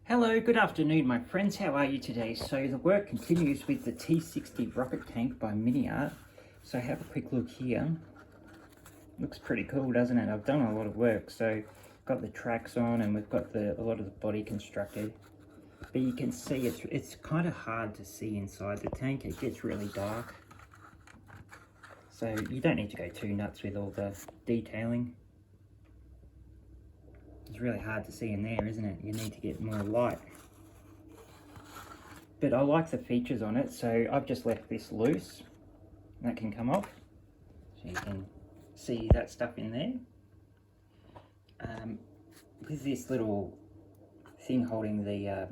Hello, good afternoon my friends, how are you today? So the work continues with the T-60 Rocket tank by Miniart. So have a quick look here. Looks pretty cool, doesn't it? I've done a lot of work, so got the tracks on and we've got a lot of the body constructed. But you can see it's kind of hard to see inside the tank, it gets really dark. So you don't need to go too nuts with all the detailing. It's really hard to see in there, isn't it? You need to get more light. But I like the features on it, so I've just left this loose. That can come off, so you can see that stuff in there. With this little thing holding the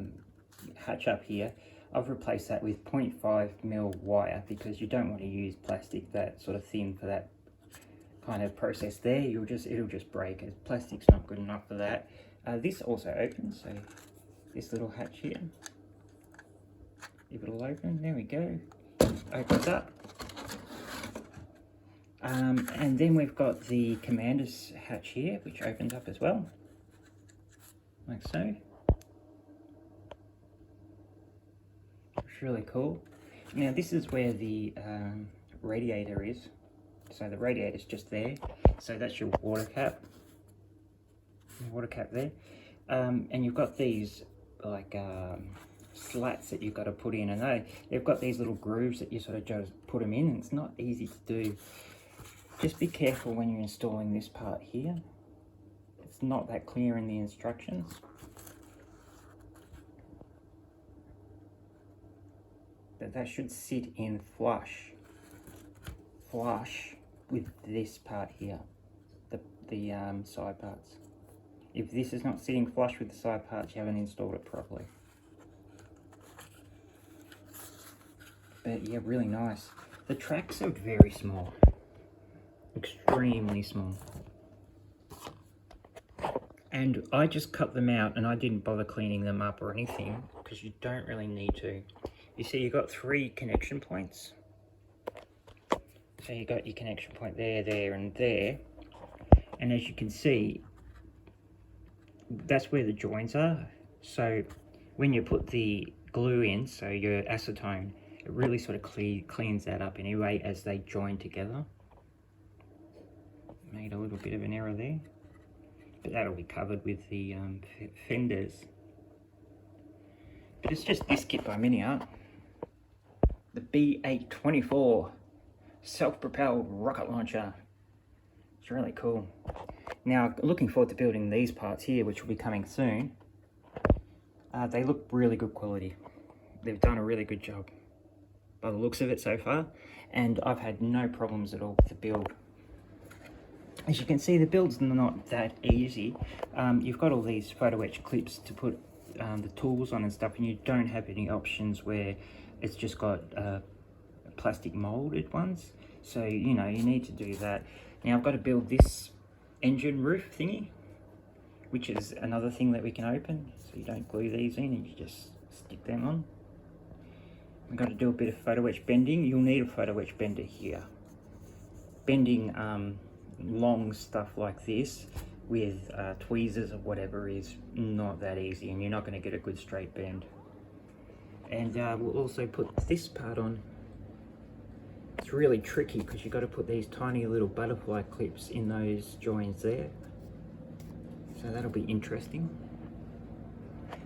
hatch up here, I've replaced that with 0.5mm wire because you don't want to use plastic that sort of thin for that kind of process there. It'll just break. Plastic's not good enough for that. This also opens, so this little hatch here, if it'll open, there we go, opens up. And then we've got the commander's hatch here, which opens up as well, like so. It's really cool. Now this is where the radiator is. So the radiator's just there. So that's your water cap there. And you've got these like slats that you've got to put in, and they've got these little grooves that you sort of just put them in, and it's not easy to do. Just be careful when you're installing this part here. It's not that clear in the instructions. But that should sit in flush with this part here, the side parts. If this is not sitting flush with the side parts, you haven't installed it properly. But yeah, really nice. The tracks are very small, extremely small. And I just cut them out and I didn't bother cleaning them up or anything because you don't really need to. You see, you've got 3 connection points. So you got your connection point there, there, and there. And as you can see, that's where the joins are. So when you put the glue in, so your acetone, it really sort of cleans that up anyway as they join together. Made a little bit of an error there, but that'll be covered with the fenders. But it's just this kit by Miniart. The B824 self-propelled rocket launcher. It's really cool. Now, looking forward to building these parts here, which will be coming soon. They look really good quality. They've done a really good job by the looks of it so far, and I've had no problems at all with the build. As you can see, the build's not that easy. You've got all these photo etch clips to put the tools on and stuff, and you don't have any options where it's just got plastic molded ones, so you know you need to do that. Now I've got to build this engine roof thingy, which is another thing that we can open, so you don't glue these in and you just stick them on. I've got to do a bit of photo etch bending. You'll need a photo etch bender here. Bending long stuff like this with tweezers or whatever is not that easy, and you're not going to get a good straight bend. And we'll also put this part on. It's really tricky because you've got to put these tiny little butterfly clips in those joins there. So that'll be interesting.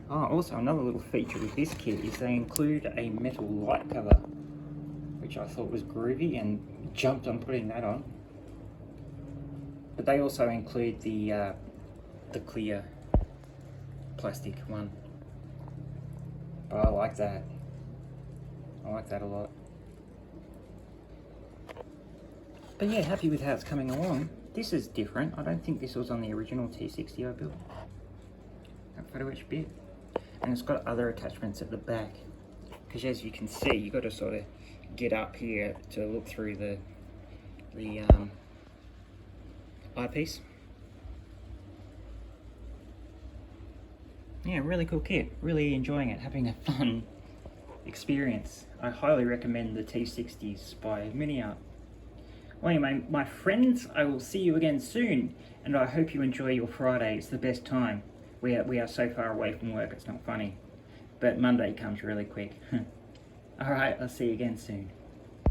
Oh, also another little feature with this kit is they include a metal light cover, which I thought was groovy and jumped on putting that on. But they also include the clear plastic one. But I like that. I like that a lot. But yeah, happy with how it's coming along. This is different. I don't think this was on the original T-60 I built. That photo etch bit. And it's got other attachments at the back. Because as you can see, you've got to sort of get up here to look through the eyepiece. Yeah, really cool kit. Really enjoying it, having a fun experience. I highly recommend the T-60s by Miniart. Well, anyway, my friends, I will see you again soon, and I hope you enjoy your Friday. It's the best time. We are so far away from work, it's not funny. But Monday comes really quick. Alright, I'll see you again soon.